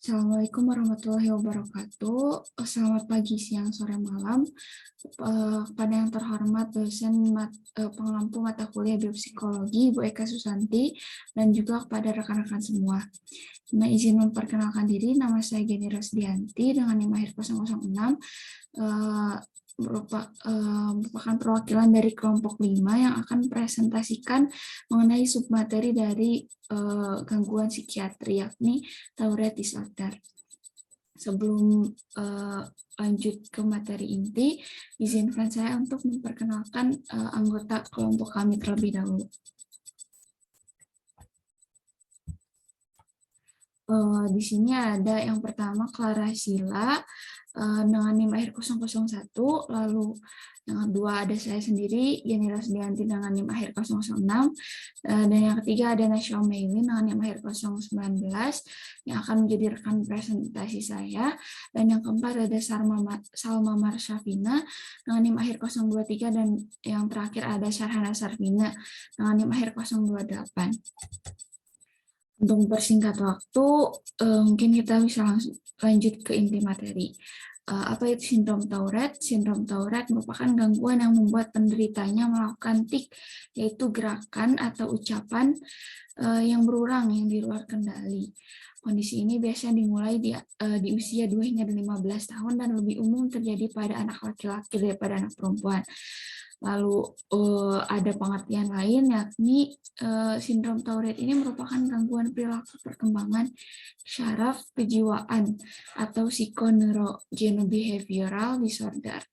Assalamualaikum warahmatullahi wabarakatuh. Selamat pagi, siang, sore, malam. Kepada yang terhormat dosen pengampu mata kuliah biopsikologi, Bu Eka Susanti, dan juga kepada rekan-rekan semua. Nah, izin memperkenalkan diri, nama saya Geni Rosdianti dengan NIM akhir 006. Merupakan perwakilan dari kelompok 5 yang akan presentasikan mengenai submateri dari gangguan psikiatri, yakni Tourette disorder. Sebelum lanjut ke materi inti, izinkan saya untuk memperkenalkan anggota kelompok kami terlebih dahulu. Di sini ada yang pertama Clara Sila dengan NIM akhir 001, lalu yang kedua ada saya sendiri, Yeni Rosdianti dengan NIM akhir 006, dan yang ketiga ada Nasya Meilin dengan NIM akhir 019 yang akan menjadi rekan presentasi saya, dan yang keempat ada Salma Marsafina dengan NIM akhir 023, dan yang terakhir ada Syarhana Sarfina dengan NIM akhir 028. Untuk mempersingkat waktu, mungkin kita bisa langsung lanjut ke inti materi. Apa itu sindrom Tourette? Sindrom Tourette merupakan gangguan yang membuat penderitanya melakukan tik, yaitu gerakan atau ucapan yang berulang yang di luar kendali. Kondisi ini biasanya dimulai di usia 2 hingga 15 tahun dan lebih umum terjadi pada anak laki-laki daripada anak perempuan. Lalu ada pengertian lain, yakni sindrom Tourette ini merupakan gangguan perilaku perkembangan syaraf kejiwaan atau psychoneurobehavioral disorder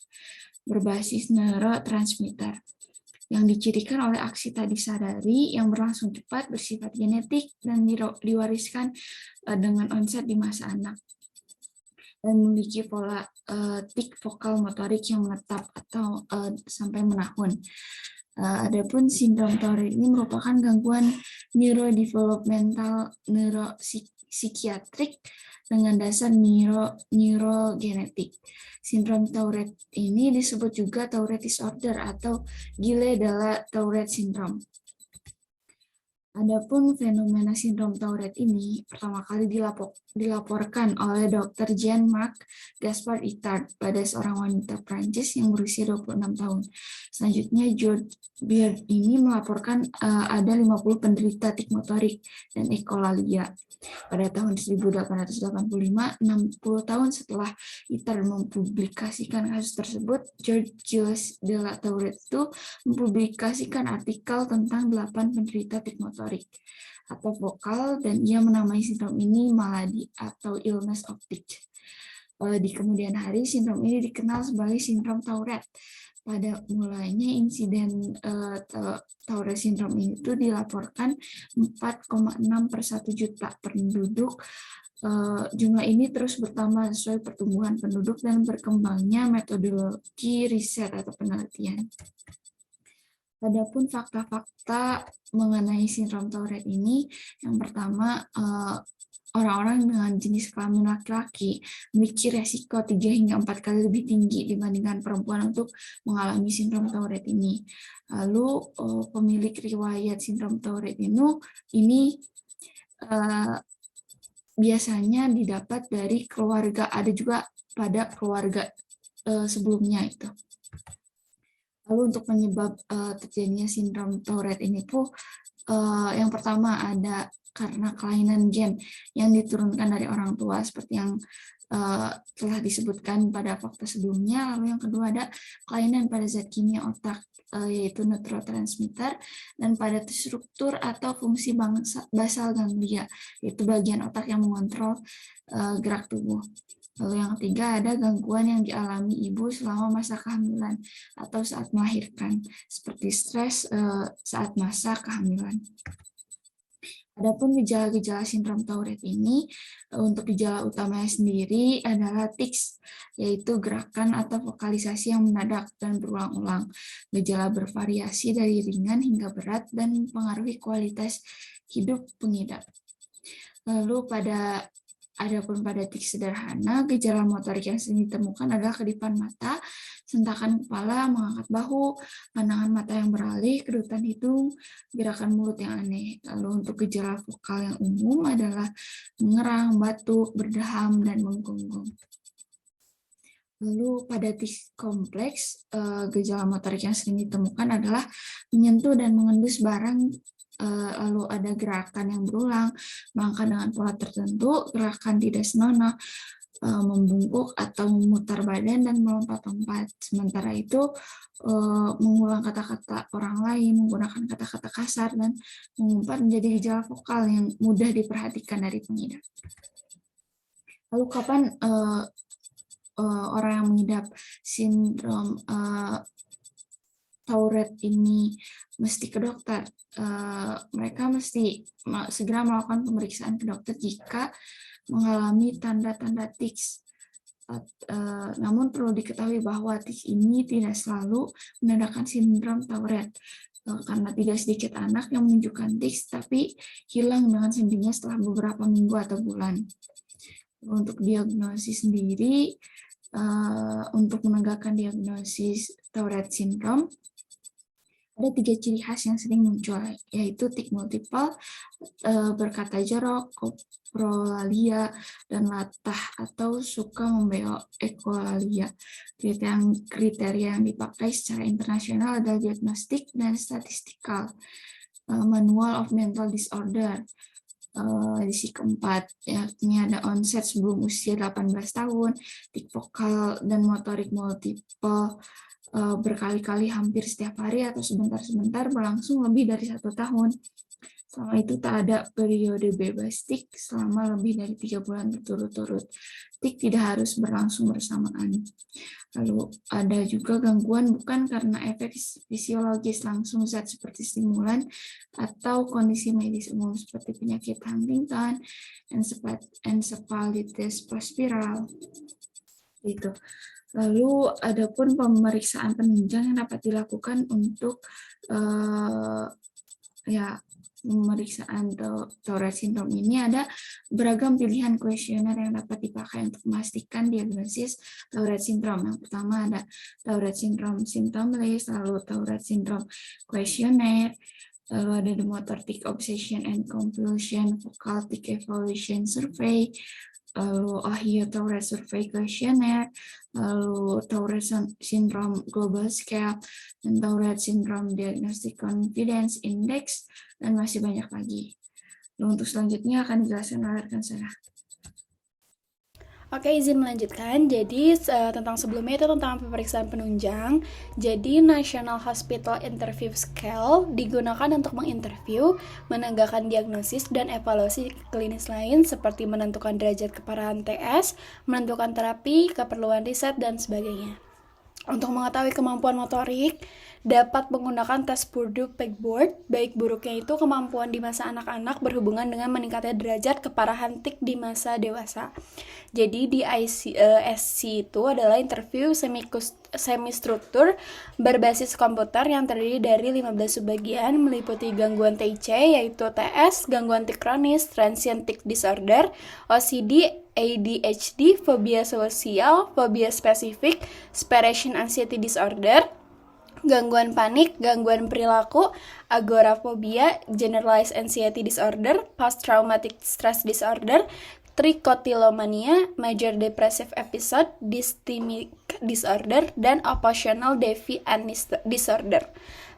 berbasis neurotransmitter yang dicirikan oleh aksi tak disadari yang berlangsung cepat, bersifat genetik, dan diwariskan dengan onset di masa anak, dan memiliki pola tik vokal motorik yang menetap atau sampai menahun. Adapun sindrom Tourette ini merupakan gangguan neurodevelopmental neuropsikiatrik dengan dasar neurogenetik. Sindrom Tourette ini disebut juga Tourette disorder atau Guillain-Barré Tourette syndrome. Adapun fenomena sindrom Tourette ini pertama kali dilaporkan oleh Dr. Jean-Marc Gaspard Itard pada seorang wanita Prancis yang berusia 26 tahun. Selanjutnya, George Beard ini melaporkan ada 50 penderita tik motorik dan ekolalia. Pada tahun 1885, 60 tahun setelah Itard mempublikasikan kasus tersebut, George Gilles de la Tourette itu mempublikasikan artikel tentang 8 penderita tik motorik atau vokal, dan ia menamai sindrom ini maladi atau illness of tik. Di kemudian hari, sindrom ini dikenal sebagai sindrom Tourette. Pada mulanya insiden Tourette syndrome ini itu dilaporkan 4,6 per 1 juta penduduk. Jumlah ini terus bertambah sesuai pertumbuhan penduduk dan berkembangnya metodologi riset atau penelitian. Adapun fakta-fakta mengenai sindrom Tourette ini, yang pertama, orang-orang dengan jenis kelamin laki-laki memiliki resiko 3 hingga 4 kali lebih tinggi dibandingkan perempuan untuk mengalami sindrom Tourette ini. Lalu pemilik riwayat sindrom Tourette ini biasanya didapat dari keluarga, ada juga pada keluarga sebelumnya itu. Lalu untuk penyebab terjadinya sindrom Tourette ini yang pertama ada karena kelainan gen yang diturunkan dari orang tua seperti yang telah disebutkan pada fakta sebelumnya. Lalu yang kedua ada kelainan pada zat kimia otak yaitu neurotransmitter, dan pada struktur atau fungsi basal ganglia yaitu bagian otak yang mengontrol gerak tubuh. Lalu yang ketiga ada gangguan yang dialami ibu selama masa kehamilan atau saat melahirkan, seperti stres saat masa kehamilan. Adapun gejala-gejala sindrom Tourette ini, untuk gejala utamanya sendiri adalah tics, yaitu gerakan atau vokalisasi yang mendadak dan berulang-ulang. Gejala bervariasi dari ringan hingga berat dan mempengaruhi kualitas hidup pengidap. Lalu pada Adapun pada tics sederhana, gejala motorik yang sering ditemukan adalah kedipan mata, sentakan kepala, mengangkat bahu, pandangan mata yang beralih, kedutan hidung, gerakan mulut yang aneh. Lalu untuk gejala vokal yang umum adalah mengerang, batuk, berdeham, dan menggonggong. Lalu pada tics kompleks, gejala motorik yang sering ditemukan adalah menyentuh dan mengendus barang, lalu ada gerakan yang berulang, melangkah dengan pola tertentu, gerakan tidak senonoh, membungkuk atau memutar badan dan melompat-lompat. Sementara itu, mengulang kata-kata orang lain, menggunakan kata-kata kasar, dan mengumpat menjadi gejala vokal yang mudah diperhatikan dari pengidap. Lalu kapan orang yang mengidap sindrom Tourette ini mesti ke dokter? Mereka mesti segera melakukan pemeriksaan ke dokter jika mengalami tanda-tanda tics. Namun perlu diketahui bahwa tics ini tidak selalu menandakan sindrom Tourette, karena tidak sedikit anak yang menunjukkan tics tapi hilang dengan sendirinya setelah beberapa minggu atau bulan. Untuk diagnosis sendiri, untuk menegakkan diagnosis Tourette syndrome, ada 3 ciri khas yang sering muncul, yaitu tic multiple, berkata jorok, koprolalia, dan latah atau suka membeok, ekolalia. Kriteria yang dipakai secara internasional adalah diagnostik dan statistikal. Manual of Mental Disorder, edisi keempat, yakni ada onset sebelum usia 18 tahun, tic vokal dan motorik multiple berkali-kali hampir setiap hari atau sebentar-sebentar berlangsung lebih dari 1 tahun. Selama itu tak ada periode bebas tic selama lebih dari 3 bulan berturut-turut. Tic tidak harus berlangsung bersamaan. Lalu ada juga gangguan bukan karena efek fisiologis langsung zat seperti stimulan atau kondisi medis umum seperti penyakit Huntington, encephalitis pospiral. Gitu. Lalu adapun pemeriksaan penunjang yang dapat dilakukan untuk pemeriksaan Tourette syndrome ini ada beragam pilihan kuesioner yang dapat dipakai untuk memastikan diagnosis Tourette syndrome. Yang pertama ada Tourette syndrome symptom list, lalu Tourette syndrome questionnaire, lalu ada the motor tic obsession and compulsion vocal tic evaluation survey, lalu Ohio Tourette Survey Questionnaire, lalu Tourette Syndrome Global Scale, dan Tourette Syndrome Diagnostic Confidence Index, dan masih banyak lagi. Lalu untuk selanjutnya akan dijelaskan oleh rekan saya. Oke, izin melanjutkan. Jadi tentang sebelumnya itu tentang pemeriksaan penunjang. Jadi National Hospital Interview Scale digunakan untuk menginterview, menegakkan diagnosis dan evaluasi klinis lain seperti menentukan derajat keparahan TS, menentukan terapi, keperluan riset, dan sebagainya. Untuk mengetahui kemampuan motorik, dapat menggunakan tes Purdue-Pegboard. Baik buruknya itu kemampuan di masa anak-anak berhubungan dengan meningkatnya derajat keparahan tic di masa dewasa. Jadi di SC itu adalah interview semi-struktur berbasis komputer yang terdiri dari 15 subbagian meliputi gangguan TIC yaitu TS, gangguan tic kronis, transient tic disorder, OCD, ADHD, fobia sosial, fobia spesifik, separation anxiety disorder, gangguan panik, gangguan perilaku, agorafobia, generalized anxiety disorder, post-traumatic stress disorder, trichotillomania, major depressive episode, dysthymic disorder, dan oppositional defiant disorder.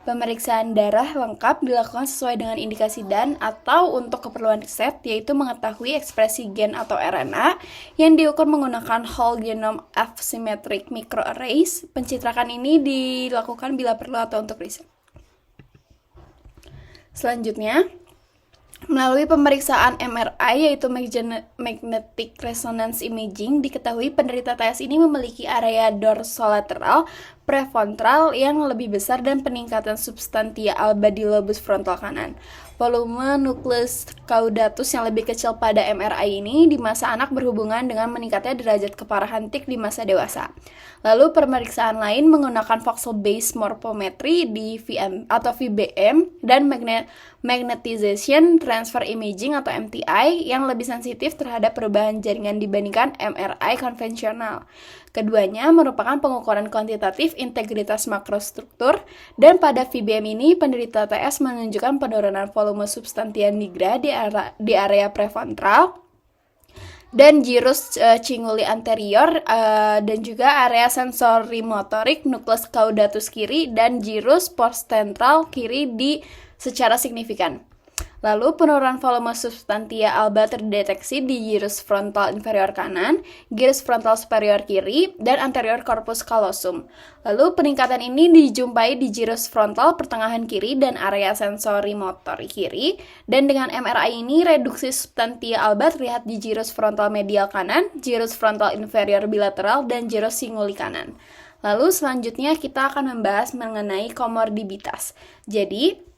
Pemeriksaan darah lengkap dilakukan sesuai dengan indikasi dan atau untuk keperluan riset, yaitu mengetahui ekspresi gen atau RNA yang diukur menggunakan whole genome asymmetric microarrays. Pencitrakan ini dilakukan bila perlu atau untuk riset. Selanjutnya, melalui pemeriksaan MRI yaitu Magnetic Resonance Imaging, diketahui penderita TS ini memiliki area dorsolateral prefrontal yang lebih besar dan peningkatan substantia alba di lobus frontal kanan. Volume nukleus caudatus yang lebih kecil pada MRI ini di masa anak berhubungan dengan meningkatnya derajat keparahan tik di masa dewasa. Lalu pemeriksaan lain menggunakan voxel based morphometry di VM atau VBM dan magnetization transfer imaging atau MTI yang lebih sensitif terhadap perubahan jaringan dibandingkan MRI konvensional. Keduanya merupakan pengukuran kuantitatif integritas makrostruktur, dan pada VBM ini penderita TS menunjukkan penurunan volume substantia nigra di area prefrontal dan gyrus cinguli anterior dan juga area sensorimotorik nukleus caudatus kiri dan gyrus postcentral kiri secara signifikan. Lalu penurunan volume substantia alba terdeteksi di gyrus frontal inferior kanan, gyrus frontal superior kiri, dan anterior corpus callosum. Lalu peningkatan ini dijumpai di gyrus frontal pertengahan kiri dan area sensorimotor kiri, dan dengan MRI ini reduksi substantia alba terlihat di gyrus frontal medial kanan, gyrus frontal inferior bilateral, dan gyrus cinguli kanan. Lalu selanjutnya kita akan membahas mengenai komorbiditas. Jadi,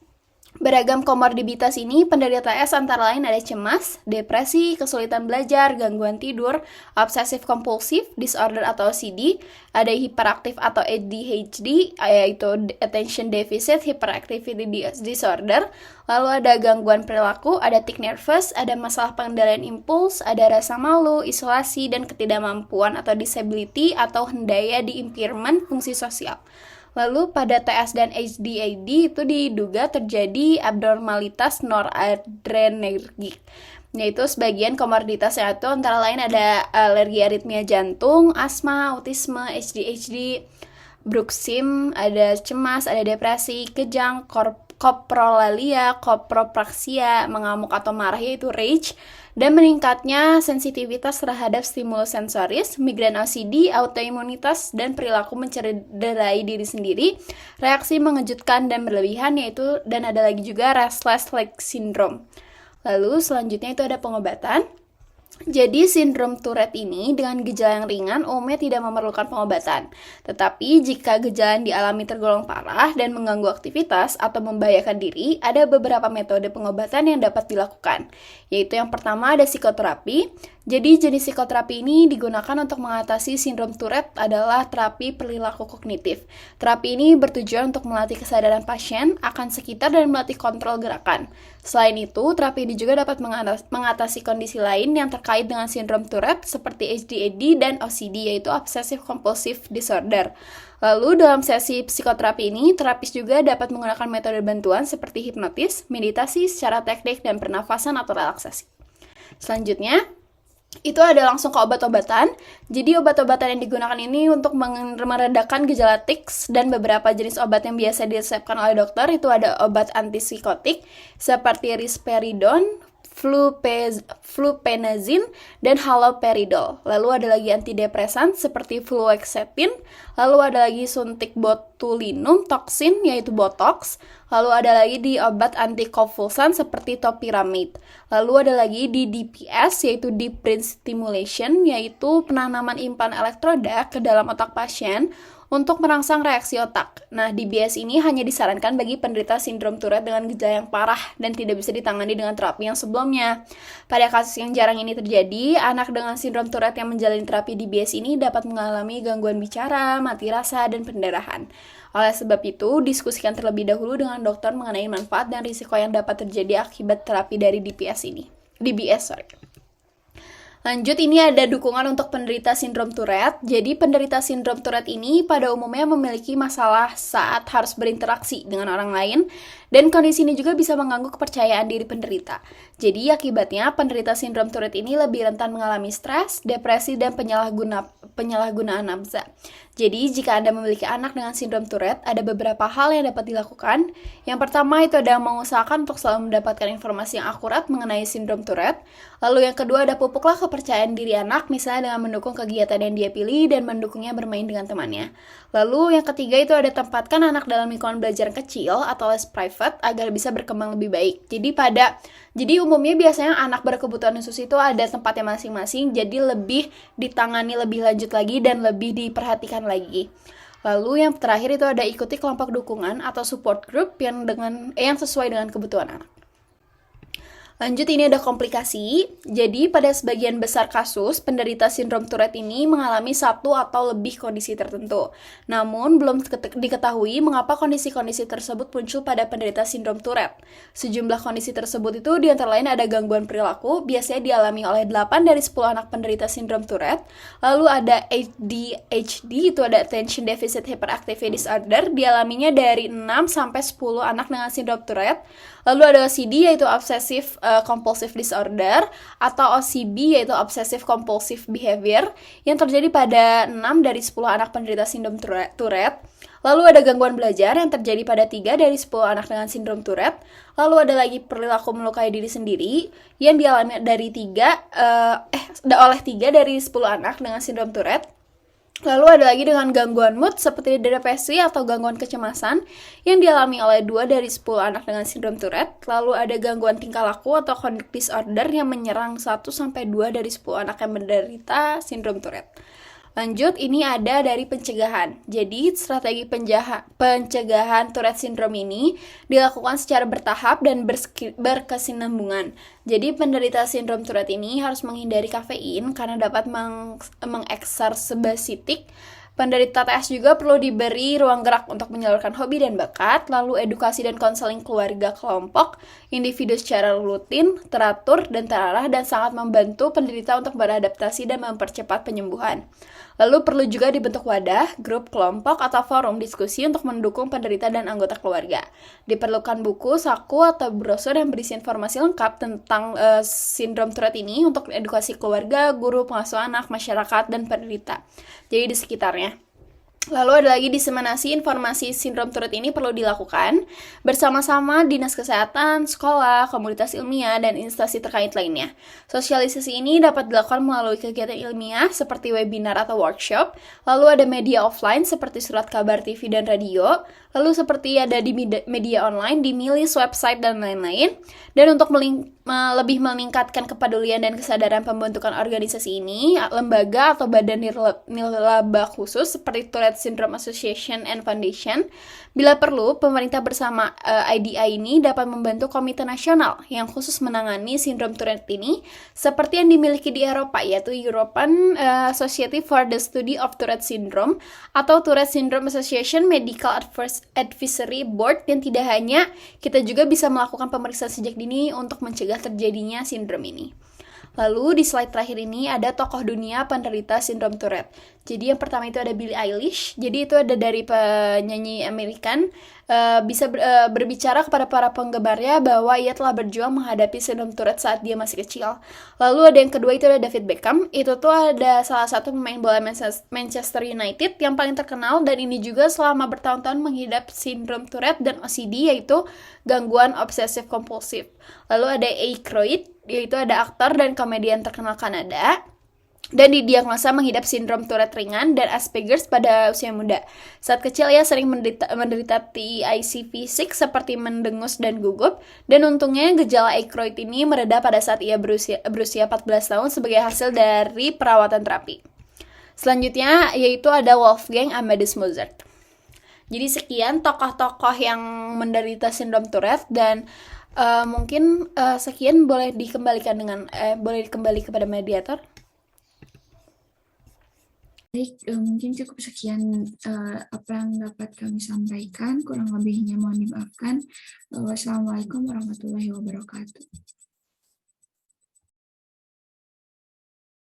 beragam komorbiditas ini penderita TS antara lain ada cemas, depresi, kesulitan belajar, gangguan tidur, obsesif kompulsif, disorder atau OCD, ada hiperaktif atau ADHD, yaitu attention deficit hyperactivity disorder, lalu ada gangguan perilaku, ada tic nervous, ada masalah pengendalian impuls, ada rasa malu, isolasi, dan ketidakmampuan atau disability atau hendaya di impairment fungsi sosial. Lalu pada TS dan HDAD itu diduga terjadi abnormalitas noradrenergik, yaitu sebagian komorbiditas yaitu antara lain ada alergi aritmia jantung, asma, autisme, ADHD, bruxism, ada cemas, ada depresi, kejang, koprolalia, kopropraksia, mengamuk atau marah yaitu rage, dan meningkatnya sensitivitas terhadap stimulus sensoris, migrain OCD, autoimunitas, dan perilaku mencederai diri sendiri, reaksi mengejutkan dan berlebihan yaitu, dan ada lagi juga restless leg syndrome. Lalu selanjutnya itu ada pengobatan. Jadi sindrom Tourette ini dengan gejala yang ringan umumnya tidak memerlukan pengobatan. Tetapi jika gejala yang dialami tergolong parah dan mengganggu aktivitas atau membahayakan diri, ada beberapa metode pengobatan yang dapat dilakukan. Yaitu yang pertama ada psikoterapi. Jadi jenis psikoterapi ini digunakan untuk mengatasi sindrom Tourette adalah terapi perilaku kognitif. Terapi ini bertujuan untuk melatih kesadaran pasien akan sekitar dan melatih kontrol gerakan. Selain itu, terapi ini juga dapat mengatasi kondisi lain yang terkait dengan sindrom Tourette seperti ADHD dan OCD yaitu Obsessive Compulsive Disorder. Lalu dalam sesi psikoterapi ini, terapis juga dapat menggunakan metode bantuan seperti hipnotis, meditasi secara teknik, dan pernafasan atau relaksasi. Selanjutnya, itu ada langsung ke obat-obatan. Jadi obat-obatan yang digunakan ini untuk meredakan gejala tics, dan beberapa jenis obat yang biasa diresepkan oleh dokter itu ada obat antipsikotik seperti risperidon, fluphenazine, dan haloperidol. Lalu ada lagi antidepresan seperti fluoxetine, lalu ada lagi suntik botulinum toksin yaitu botox, lalu ada lagi di obat antikonvulsan seperti topiramate. Lalu ada lagi di DPS yaitu deep brain stimulation yaitu penanaman implan elektroda ke dalam otak pasien untuk merangsang reaksi otak. Nah, DBS ini hanya disarankan bagi penderita sindrom Tourette dengan gejala yang parah dan tidak bisa ditangani dengan terapi yang sebelumnya. Pada kasus yang jarang ini terjadi, anak dengan sindrom Tourette yang menjalani terapi DBS ini dapat mengalami gangguan bicara, mati rasa, dan pendarahan. Oleh sebab itu, diskusikan terlebih dahulu dengan dokter mengenai manfaat dan risiko yang dapat terjadi akibat terapi dari DBS. Lanjut, ini ada dukungan untuk penderita sindrom Tourette. Jadi, penderita sindrom Tourette ini pada umumnya memiliki masalah saat harus berinteraksi dengan orang lain, dan kondisi ini juga bisa mengganggu kepercayaan diri penderita. Jadi, akibatnya penderita sindrom Tourette ini lebih rentan mengalami stres, depresi, dan penyalahgunaan nafsa. Jadi, jika Anda memiliki anak dengan sindrom Tourette, ada beberapa hal yang dapat dilakukan. Yang pertama itu adalah mengusahakan untuk selalu mendapatkan informasi yang akurat mengenai sindrom Tourette. Lalu yang kedua ada pupuklah kepercayaan diri anak, misalnya dengan mendukung kegiatan yang dia pilih dan mendukungnya bermain dengan temannya. Lalu yang ketiga itu ada tempatkan anak dalam lingkungan belajar kecil atau les private agar bisa berkembang lebih baik. Jadi umumnya biasanya anak berkebutuhan khusus itu ada tempatnya masing-masing, jadi lebih ditangani lebih lanjut lagi dan lebih diperhatikan lagi. Lalu yang terakhir itu ada ikuti kelompok dukungan atau support group yang sesuai dengan kebutuhan anak. Lanjut, ini ada komplikasi. Jadi, pada sebagian besar kasus, penderita sindrom Tourette ini mengalami satu atau lebih kondisi tertentu. Namun, belum diketahui mengapa kondisi-kondisi tersebut muncul pada penderita sindrom Tourette. Sejumlah kondisi tersebut itu diantara lain ada gangguan perilaku, biasanya dialami oleh 8 dari 10 anak penderita sindrom Tourette. Lalu ada ADHD, itu ada Attention Deficit Hyperactivity Disorder, dialaminya dari 6 sampai 10 anak dengan sindrom Tourette. Lalu ada OCD, yaitu Obsessive Compulsive Disorder, atau OCB, yaitu Obsessive Compulsive Behavior, yang terjadi pada 6 dari 10 anak penderita sindrom Tourette. Lalu ada gangguan belajar yang terjadi pada 3 dari 10 anak dengan sindrom Tourette. Lalu ada lagi perilaku melukai diri sendiri yang dialami oleh 3 dari 10 anak dengan sindrom Tourette. Lalu ada lagi dengan gangguan mood seperti depresi atau gangguan kecemasan yang dialami oleh 2 dari 10 anak dengan sindrom Tourette. Lalu ada gangguan tingkah laku atau conduct disorder yang menyerang 1-2 dari 10 anak yang menderita sindrom Tourette. Lanjut, ini ada dari pencegahan. Jadi, strategi pencegahan Tourette syndrome ini dilakukan secara bertahap dan berkesinambungan. Jadi, penderita sindrom Tourette ini harus menghindari kafein karena dapat mengekserbasitik. Penderita TS juga perlu diberi ruang gerak untuk menyalurkan hobi dan bakat, lalu edukasi dan konseling keluarga kelompok, individu secara rutin, teratur, dan terarah, dan sangat membantu penderita untuk beradaptasi dan mempercepat penyembuhan. Lalu perlu juga dibentuk wadah, grup, kelompok, atau forum diskusi untuk mendukung penderita dan anggota keluarga. Diperlukan buku, saku, atau brosur yang berisi informasi lengkap tentang sindrom Tourette ini untuk edukasi keluarga, guru, pengasuh anak, masyarakat, dan penderita. Jadi di sekitarnya. Lalu ada lagi diseminasi informasi sindrom Tourette ini perlu dilakukan bersama-sama dinas kesehatan, sekolah, komunitas ilmiah, dan instansi terkait lainnya. Sosialisasi ini dapat dilakukan melalui kegiatan ilmiah seperti webinar atau workshop, lalu ada media offline seperti surat kabar, TV, dan radio, lalu seperti ada di media online, di milis, website, dan lain-lain. Dan untuk lebih meningkatkan kepedulian dan kesadaran pembentukan organisasi ini, lembaga atau badan nirlaba khusus seperti Tourette Syndrome Association and Foundation. Bila perlu, pemerintah bersama IDI ini dapat membentuk komite nasional yang khusus menangani sindrom Tourette ini, seperti yang dimiliki di Eropa, yaitu European Society for the Study of Tourette Syndrome atau Tourette Syndrome Association Medical Advisory Board. Dan tidak hanya, kita juga bisa melakukan pemeriksaan sejak dini untuk mencegah terjadinya sindrom ini. Lalu di slide terakhir ini ada tokoh dunia penderita sindrom Tourette. Jadi yang pertama itu ada Billie Eilish. Jadi itu ada dari penyanyi American, bisa berbicara kepada para penggemarnya bahwa ia telah berjuang menghadapi sindrom Tourette saat dia masih kecil. Lalu ada yang kedua itu ada David Beckham. Itu tuh ada salah satu pemain bola Manchester United yang paling terkenal, dan ini juga selama bertahun-tahun mengidap sindrom Tourette dan OCD, yaitu gangguan obsesif kompulsif. Lalu ada Aykroyd, yaitu ada aktor dan komedian terkenal Kanada, dan didiagnosa mengidap sindrom Tourette ringan dan Asperger's pada usia muda. Saat kecil ia sering menderita TIC fisik seperti mendengus dan gugup, dan untungnya gejala Aykroyd ini mereda pada saat ia berusia 14 tahun sebagai hasil dari perawatan terapi. Selanjutnya yaitu ada Wolfgang Amadeus Mozart. Jadi sekian tokoh-tokoh yang menderita sindrom Tourette, dan mungkin sekian boleh dikembali kepada mediator. Baik, mungkin cukup sekian apa yang dapat kami sampaikan. Kurang lebihnya mohon dimaafkan. Wassalamualaikum warahmatullahi wabarakatuh.